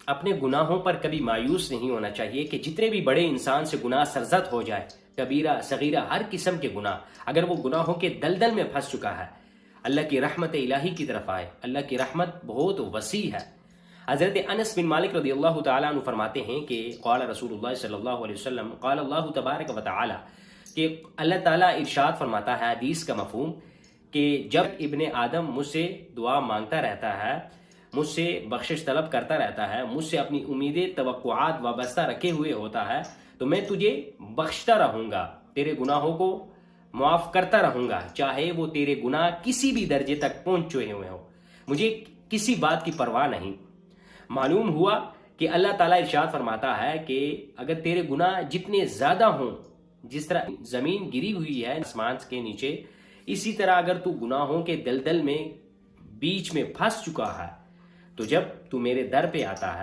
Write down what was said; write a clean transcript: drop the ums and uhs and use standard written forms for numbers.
اپنے گناہوں پر کبھی مایوس نہیں ہونا چاہیے کہ جتنے بھی بڑے انسان سے گناہ سرزد ہو جائے، کبیرہ صغیرہ ہر قسم کے گناہ، اگر وہ گناہوں کے دلدل میں پھنس چکا ہے، اللہ کی رحمت الہی کی طرف آئے. اللہ کی رحمت بہت وسیع ہے. حضرت انس بن مالک رضی اللہ تعالیٰ عنہ فرماتے ہیں کہ قال رسول اللہ صلی اللہ علیہ وسلم قال اللہ تبارک و تعالی، کہ اللہ تعالیٰ ارشاد فرماتا ہے، حدیث کا مفہوم، کہ جب ابن آدم مجھ سے دعا مانگتا رہتا ہے، مجھ سے بخشش طلب کرتا رہتا ہے، مجھ سے اپنی امیدیں توقعات وابستہ رکھے ہوئے ہوتا ہے، تو میں تجھے بخشتا رہوں گا، تیرے گناہوں کو معاف کرتا رہوں گا، چاہے وہ تیرے گناہ کسی بھی درجے تک پہنچ چکے ہوئے ہوں، مجھے کسی بات کی پرواہ نہیں. معلوم ہوا کہ اللہ تعالیٰ ارشاد فرماتا ہے کہ اگر تیرے گناہ جتنے زیادہ ہوں، جس طرح زمین گری ہوئی ہے آسمان کے نیچے، اسی طرح اگر تو گناہوں کے دلدل میں بیچ میں پھنس چکا ہے، تو جب تو میرے در پہ آتا ہے